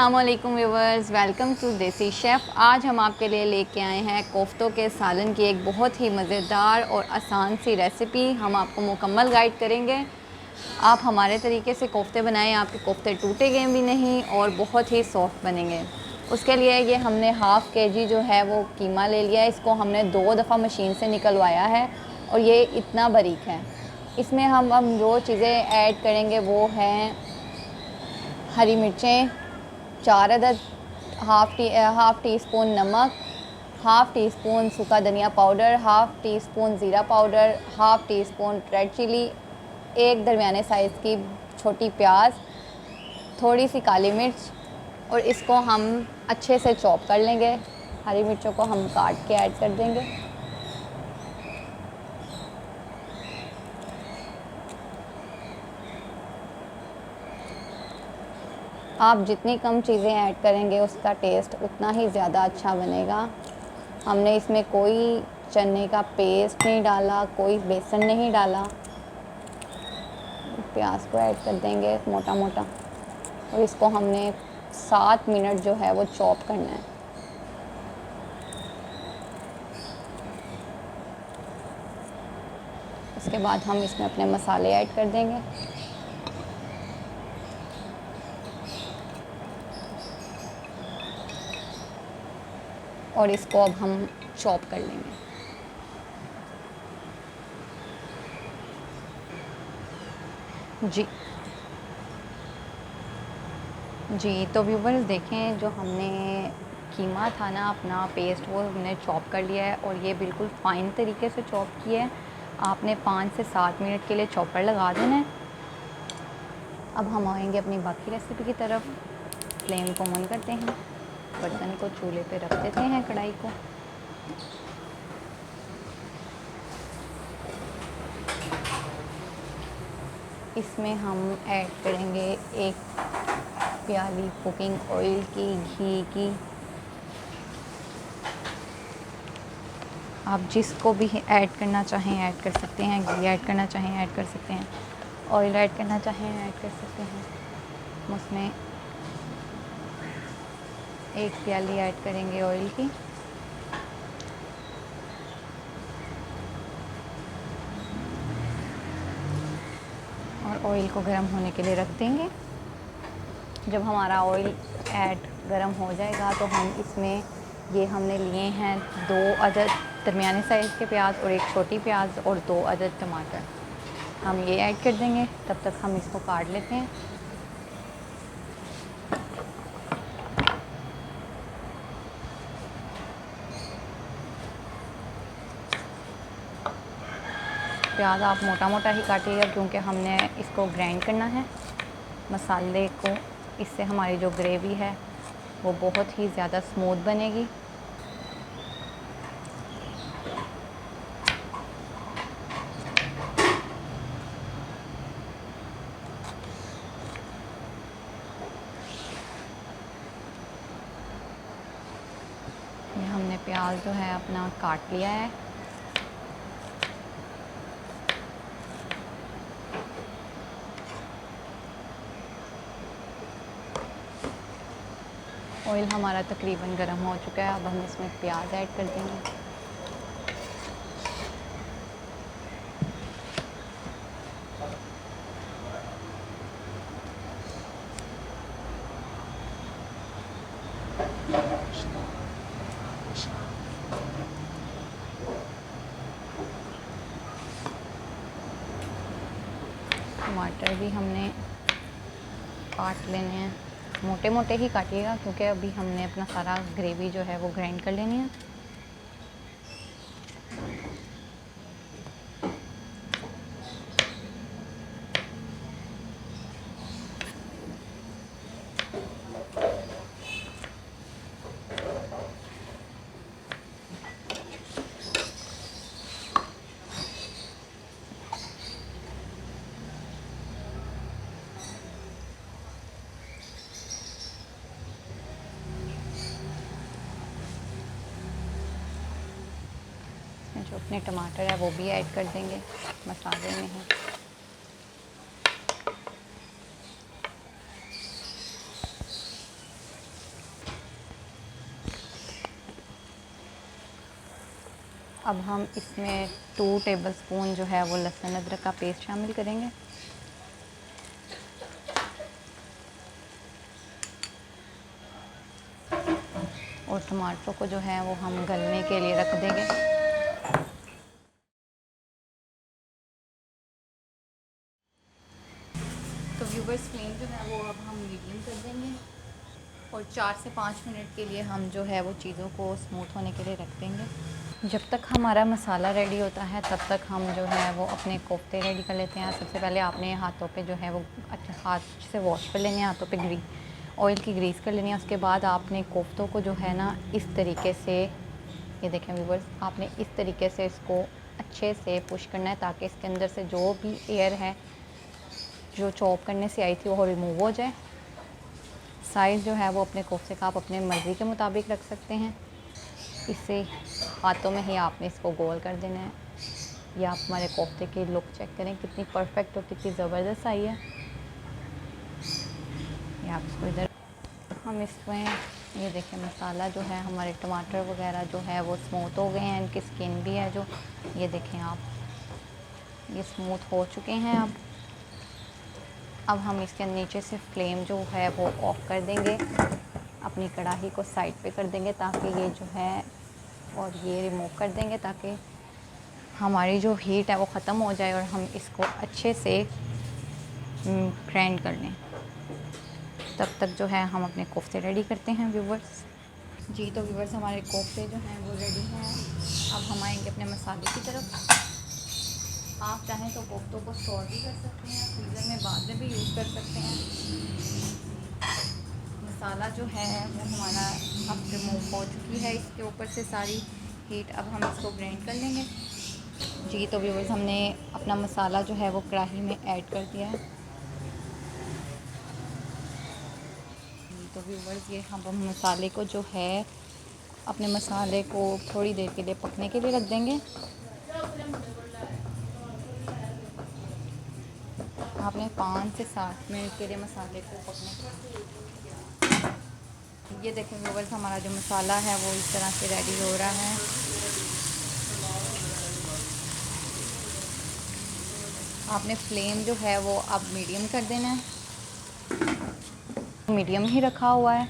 अस्सलामुअलैकुम viewers, welcome to देसी chef. आज हम आपके लिए लेके आए हैं कोफ्तों के सालन की एक बहुत ही मज़ेदार और आसान सी रेसिपी। हम आपको मुकम्मल गाइड करेंगे। आप हमारे तरीके से कोफ्ते बनाएं, आपके कोफ्ते टूटेंगे भी नहीं और बहुत ही सॉफ्ट बनेंगे। उसके लिए ये हमने हाफ़ केजी जो है वो कीमा ले लिया है। इसको हमने 2 दफ़ा मशीन से निकलवाया है और ये इतना बारीक है। इसमें हम जो चीज़ें ऐड करेंगे वो हैं हरी मिर्चें 4 अदद, हाफ़ टी स्पून नमक, हाफ़ टी स्पून सूखा धनिया पाउडर, हाफ़ टी स्पून ज़ीरा powder, half teaspoon red chilli, एक दरमियाने साइज़ की छोटी प्याज, थोड़ी सी काली मिर्च और इसको हम अच्छे से चॉप कर लेंगे। हरी मिर्चों को हम काट के ऐड कर देंगे। आप जितनी कम चीज़ें ऐड करेंगे उसका टेस्ट उतना ही ज़्यादा अच्छा बनेगा। हमने इसमें कोई चने का पेस्ट नहीं डाला, कोई बेसन नहीं डाला। प्याज को ऐड कर देंगे मोटा मोटा और इसको हमने 7 मिनट जो है वो चॉप करना है। इसके बाद हम इसमें अपने मसाले ऐड कर देंगे। और इसको अब हम चॉप कर लेंगे। जी तो व्यूवर्स देखें, जो हमने कीमा था ना अपना पेस्ट, वो हमने चॉप कर लिया है और ये बिल्कुल फ़ाइन तरीके से चॉप किया है। आपने 5 से 7 मिनट के लिए चॉपर लगा देना है। अब हम आएंगे अपनी बाकी रेसिपी की तरफ। फ्लेम को ऑन करते हैं, बर्तन को चूल्हे पे रख देते हैं, कढ़ाई को। इसमें हम ऐड करेंगे 1 प्याली कुकिंग ऑयल की, घी की। आप जिसको भी ऐड करना चाहें ऐड कर सकते हैं। घी ऐड करना चाहें ऐड कर सकते हैं, ऑयल ऐड करना चाहें ऐड कर सकते हैं। उसमें 1 प्याली ऐड करेंगे ऑयल की। और ऑयल को गर्म होने के लिए रख देंगे। जब हमारा ऑयल ऐड गर्म हो जाएगा तो हम इसमें ये हमने लिए हैं 2 अदद दरमियाने साइज़ के प्याज और 1 छोटी प्याज और 2 अदद टमाटर, हम ये ऐड कर देंगे। तब तक हम इसको काट लेते हैं। प्याज आप मोटा मोटा ही काटिएगा क्योंकि हमने इसको ग्राइंड करना है मसाले को। इससे हमारी जो ग्रेवी है वो बहुत ही ज़्यादा स्मूथ बनेगी। ये हमने प्याज जो है अपना काट लिया है। ऑयल हमारा तकरीबन गर्म हो चुका है। अब हम इसमें प्याज ऐड कर देंगे। टमाटर भी हमने काट लेने हैं, मोटे मोटे ही काटिएगा क्योंकि अभी हमने अपना सारा ग्रेवी जो है वो ग्राइंड कर लेनी है। जो अपने टमाटर है वो भी ऐड कर देंगे मसाले में ही। अब हम इसमें 2 टेबलस्पून जो है वो लहसुन अदरक का पेस्ट शामिल करेंगे। और टमाटरों को जो है वो हम गलने के लिए रख देंगे। तो व्यूवर्स फ्लेम जो है वो अब हम मीडियम कर देंगे और 4 से 5 मिनट के लिए हम जो है वो चीज़ों को स्मूथ होने के लिए रख देंगे। जब तक हमारा मसाला रेडी होता है तब तक हम जो है वो अपने कोफ्ते रेडी कर लेते हैं। सबसे पहले आपने हाथों पे जो है वो अच्छे हाथ से वॉश कर लेने हैं, हाथों पे ऑयल की ग्रीस कर लेनी है। उसके बाद आपने कोफ्तों को जो है ना इस तरीके से, ये देखें व्यूवर्स, आपने इस तरीके से इसको अच्छे से पुश करना है ताकि इसके अंदर से जो भी एयर है जो चॉप करने से आई थी वो रिमूव हो जाए। साइज़ जो है वो अपने कोफ्ते का आप अपने मर्ज़ी के मुताबिक रख सकते हैं। इसे हाथों में ही आपने इसको गोल कर देना है। या आप हमारे कोफ्ते की लुक चेक करें कितनी परफेक्ट और कितनी ज़बरदस्त आई है। ये आप इसको इधर, हम इसमें ये देखें मसाला जो है, हमारे टमाटर वगैरह जो है वो स्मूथ हो गए हैं, इनकी स्किन भी है जो, ये देखें आप, ये स्मूथ हो चुके हैं। अब हम इसके नीचे से फ्लेम जो है वो ऑफ़ कर देंगे, अपनी कढ़ाई को साइड पे कर देंगे ताकि ये जो है, और ये रिमूव कर देंगे ताकि हमारी जो हीट है वो ख़त्म हो जाए और हम इसको अच्छे से ग्राइंड कर लें। तब तक जो है हम अपने कोफ्ते रेडी करते हैं व्यूवर्स। जी तो व्यूवर्स हमारे कोफ्ते जो हैं वो रेडी हैं। अब हम आएंगे अपने मसाले की तरफ। आप चाहें तो कोफ्तों को स्टोर भी कर सकते हैं, फ्रीज़र में बाद में भी यूज़ कर सकते हैं। मसाला जो है वो हमारा अब रिमूव हो चुकी है इसके ऊपर से सारी हीट। अब हम इसको ग्राइंड कर लेंगे। जी तो व्यूवर्स हमने अपना मसाला जो है वो कढ़ाई में ऐड कर दिया है। तो व्यूवर्स ये हम मसाले को जो है, अपने मसाले को थोड़ी देर के लिए पकने के लिए रख देंगे। आपने 5 से 7 मिनट के लिए मसाले को पकने, ये देखें व्यूवर्स हमारा जो मसाला है वो इस तरह से रेडी हो रहा है। आपने फ्लेम जो है वो अब मीडियम कर देना है, मीडियम ही रखा हुआ है।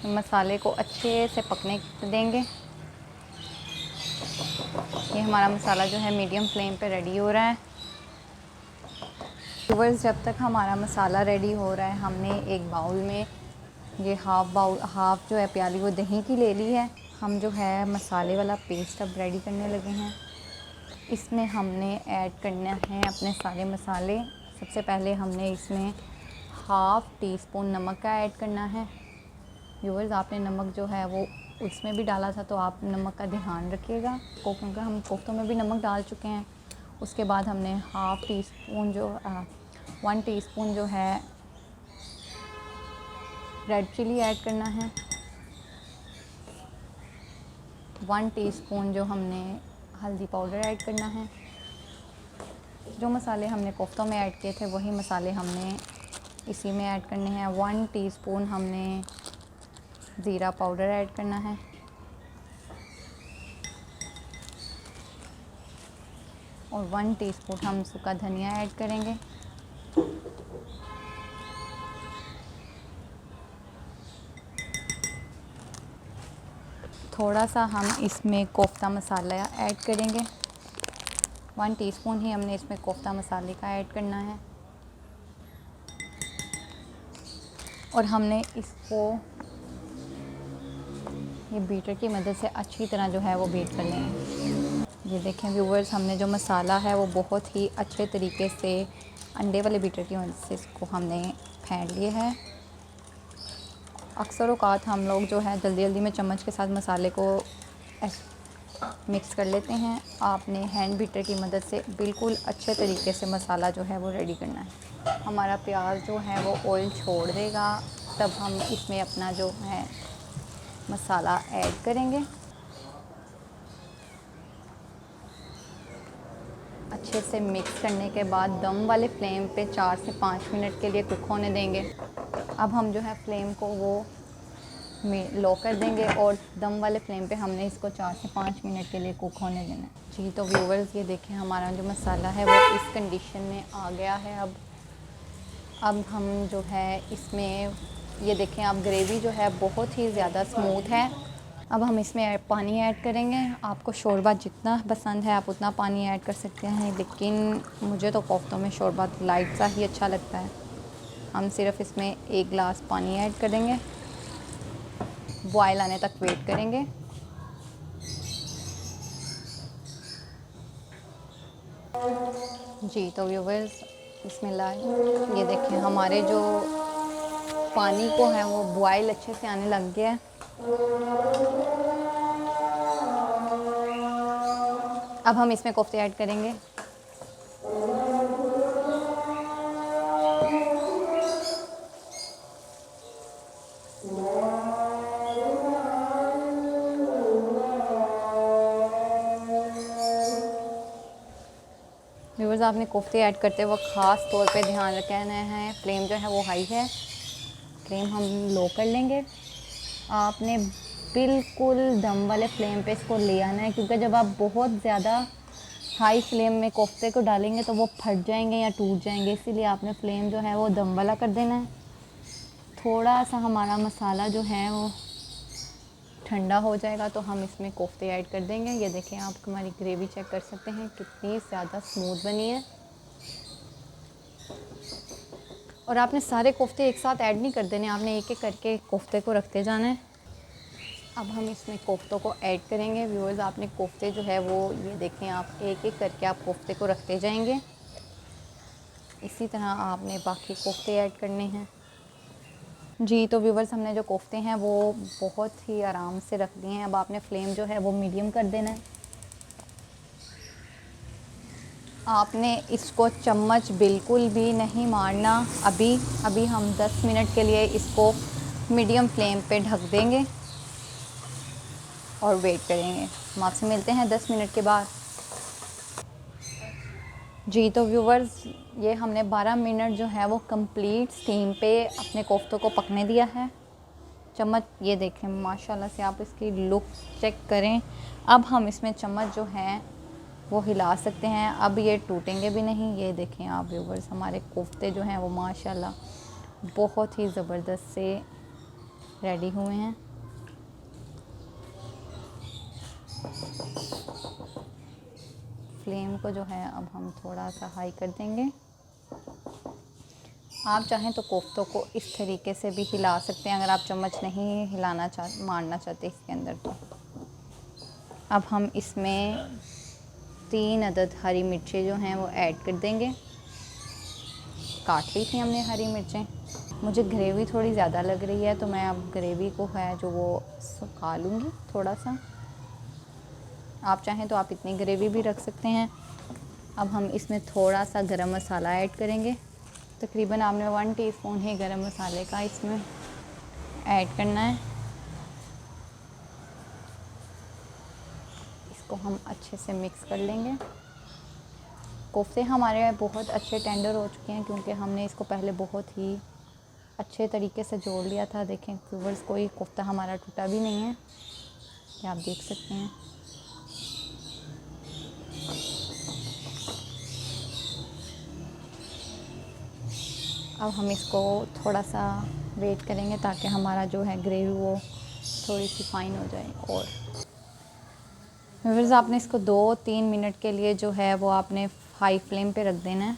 मसाले को अच्छे से पकने देंगे। ये हमारा मसाला जो है मीडियम फ्लेम पे रेडी हो रहा है। व्यूअर्स जब तक हमारा मसाला रेडी हो रहा है, हमने एक बाउल में ये हाफ़ जो है प्याली वो दही की ले ली है। हम जो है मसाले वाला पेस्ट अब रेडी करने लगे हैं। इसमें हमने ऐड करना है अपने सारे मसाले। सबसे पहले हमने इसमें हाफ़ टी स्पून नमक का ऐड करना है। व्यूअर्स आपने नमक जो है वो उसमें भी डाला था तो आप नमक का ध्यान रखिएगा, क्योंकि हम कोफ्तों में भी नमक डाल चुके हैं। उसके बाद हमने हाफ़ टी स्पून जो 1 टीस्पून जो है रेड चिली ऐड करना है। 1 टीस्पून जो हमने हल्दी पाउडर ऐड करना है। जो मसाले हमने कोफ्तों में ऐड किए थे वही मसाले हमने इसी में ऐड करने हैं। 1 टीस्पून हमने ज़ीरा पाउडर ऐड करना है। और 1 टीस्पून हम सूखा धनिया ऐड करेंगे। थोड़ा सा हम इसमें कोफ्ता मसाला ऐड करेंगे। 1 टीस्पून ही हमने इसमें कोफ्ता मसाले का ऐड करना है। और हमने इसको ये बीटर की मदद से अच्छी तरह जो है वो बीट कर लेंगे। ये देखें व्यूवर्स, हमने जो मसाला है वो बहुत ही अच्छे तरीके से अंडे वाले बीटर की मदद से इसको हमने फेंट लिया है। अक्सर औक़ात हम लोग जो है जल्दी जल्दी में चम्मच के साथ मसाले को मिक्स कर लेते हैं। आपने हैंड बीटर की मदद से बिल्कुल अच्छे तरीके से मसाला जो है वो रेडी करना है। हमारा प्याज जो है वो ऑयल छोड़ देगा, तब हम इसमें अपना जो है मसाला ऐड करेंगे। अच्छे से मिक्स करने के बाद दम वाले फ्लेम पे 4 से 5 मिनट के लिए कुक होने देंगे। अब हम जो है फ्लेम को वो लो कर देंगे और दम वाले फ्लेम पे हमने इसको 4 से 5 मिनट के लिए कुक होने देना है। जी तो व्यूवर्स ये देखें हमारा जो मसाला है वो इस कंडीशन में आ गया है। अब हम जो है इसमें ये देखें, अब ग्रेवी जो है बहुत ही ज़्यादा स्मूथ है। अब हम इसमें पानी ऐड करेंगे। आपको शोरबा जितना पसंद है आप उतना पानी ऐड कर सकते हैं, लेकिन मुझे तो कोफ्तों में शोरबा लाइट सा ही अच्छा लगता है। हम सिर्फ इसमें 1 गिलास पानी ऐड करेंगे, बॉयल आने तक वेट करेंगे। जी तो व्यूवर्स बिस्मिल्लाह, ये देखें हमारे जो पानी को है वो बॉयल अच्छे से आने लग गया है। अब हम इसमें कोफ्ते ऐड करेंगे। व्यूवर्स आपने कोफ्ते ऐड करते वक्त ख़ास तौर पे ध्यान रखना है, फ्लेम जो है वो हाई है। फ्लेम हम लो कर लेंगे। आपने बिल्कुल दम वाले फ्लेम पे इसको ले आना है, क्योंकि जब आप बहुत ज़्यादा हाई फ्लेम में कोफ्ते को डालेंगे तो वो फट जाएंगे या टूट जाएंगे, इसीलिए आपने फ्लेम जो है वो दम वाला कर देना है। थोड़ा सा हमारा मसाला जो है वो ठंडा हो जाएगा तो हम इसमें कोफ्ते ऐड कर देंगे। ये देखें आप हमारी ग्रेवी चेक कर सकते हैं कितनी ज़्यादा स्मूथ बनी है। और आपने सारे कोफ्ते एक साथ ऐड नहीं कर देने, आपने एक एक करके कोफ्ते को रखते जाना है। अब हम इसमें कोफ्तों को ऐड करेंगे। व्यूअर्स आपने कोफ्ते जो है वो ये देखें, आप एक एक करके आप कोफ्ते को रखते जाएंगे। इसी तरह आपने बाकी कोफ्ते ऐड करने हैं। जी तो व्यूवर्स हमने जो कोफ्ते हैं वो बहुत ही आराम से रख दिए हैं। अब आपने फ्लेम जो है वो मीडियम कर देना है। आपने इसको चम्मच बिल्कुल भी नहीं मारना। अभी हम 10 मिनट के लिए इसको मीडियम फ्लेम पे ढक देंगे और वेट करेंगे। हम आपसे मिलते हैं 10 मिनट के बाद। जी तो व्यूवर्स ये हमने 12 मिनट जो है वो कंप्लीट स्टीम पे अपने कोफ्तों को पकने दिया है। चम्मच ये देखें माशाल्लाह से आप इसकी लुक चेक करें। अब हम इसमें चम्मच जो है वो हिला सकते हैं, अब ये टूटेंगे भी नहीं। ये देखें आप व्यूवर्स हमारे कोफ्ते जो हैं वो माशाल्लाह बहुत ही ज़बरदस्त से रेडी हुए हैं। फ्लेम को जो है अब हम थोड़ा सा हाई कर देंगे। आप चाहें तो कोफ्तों को इस तरीके से भी हिला सकते हैं, अगर आप चम्मच नहीं मारना चाहते इसके अंदर तो। अब हम इसमें 3 अदद हरी मिर्चें जो हैं वो ऐड कर देंगे। काट ली थी हमने हरी मिर्चें। मुझे ग्रेवी थोड़ी ज़्यादा लग रही है तो मैं अब ग्रेवी को है जो वो सुखा लूँगी थोड़ा सा। आप चाहें तो आप इतनी ग्रेवी भी रख सकते हैं। अब हम इसमें थोड़ा सा गरम मसाला ऐड करेंगे। तकरीबन आपने 1 टीस्पून ही गरम मसाले का इसमें ऐड करना है। इसको हम अच्छे से मिक्स कर लेंगे। कोफ्ते हमारे बहुत अच्छे टेंडर हो चुके हैं क्योंकि हमने इसको पहले बहुत ही अच्छे तरीके से जोड़ लिया था। देखें व्यूअर्स कोई कोफ्ता हमारा टूटा भी नहीं है, ये आप देख सकते हैं। अब हम इसको थोड़ा सा वेट करेंगे ताकि हमारा जो है ग्रेवी वो थोड़ी सी फाइन हो जाए। और व्यूअर्स आपने इसको 2-3 मिनट के लिए जो है वो आपने हाई फ्लेम पे रख देना है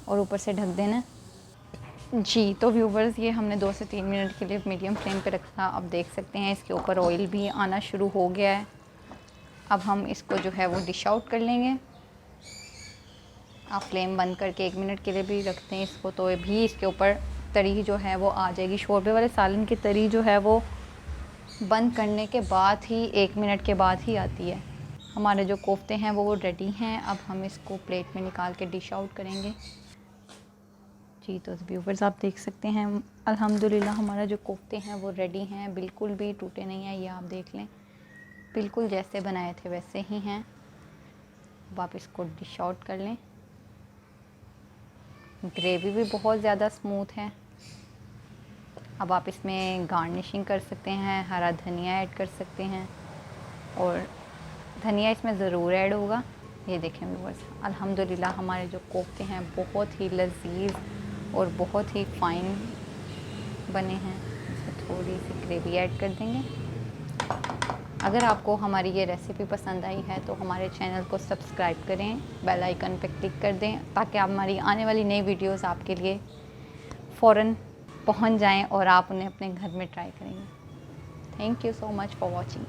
और ऊपर से ढक देना है। जी तो व्यूवर्स ये हमने 2 से 3 मिनट के लिए मीडियम फ्लेम पे रखा। अब देख सकते हैं इसके ऊपर ऑयल भी आना शुरू हो गया है। अब हम इसको जो है वो डिश आउट कर लेंगे। आप फ्लेम बंद करके 1 मिनट के लिए भी रखते हैं इसको तो भी इसके ऊपर तरी जो है वो आ जाएगी। शोरबे वाले सालन की तरी जो है वो बंद करने के बाद ही 1 मिनट के बाद ही आती है। हमारे जो कोफ्ते हैं वो रेडी हैं। अब हम इसको प्लेट में निकाल के डिश आउट करेंगे। जी तो व्यूवर्स आप देख सकते हैं अल्हम्दुलिल्लाह हमारा जो कोफ्ते हैं वो रेडी हैं, बिल्कुल भी टूटे नहीं हैं। ये आप देख लें बिल्कुल जैसे बनाए थे वैसे ही हैं। अब आप इसको डिश आउट कर लें। ग्रेवी भी बहुत ज़्यादा स्मूथ है। अब आप इसमें गार्निशिंग कर सकते हैं, हरा धनिया ऐड कर सकते हैं और धनिया इसमें ज़रूर ऐड होगा। ये देखें व्यूअर्स, अल्हम्दुलिल्लाह हमारे जो कोफ्ते हैं बहुत ही लजीज और बहुत ही फ़ाइन बने हैं। इसमें थोड़ी सी ग्रेवी ऐड कर देंगे। अगर आपको हमारी ये रेसिपी पसंद आई है तो हमारे चैनल को सब्सक्राइब करें, बेल आइकन पर क्लिक कर दें ताकि हमारी आने वाली नई वीडियोस आपके लिए फ़ौरन पहुंच जाएं और आप उन्हें अपने घर में ट्राई करेंगे। Thank you so much for watching.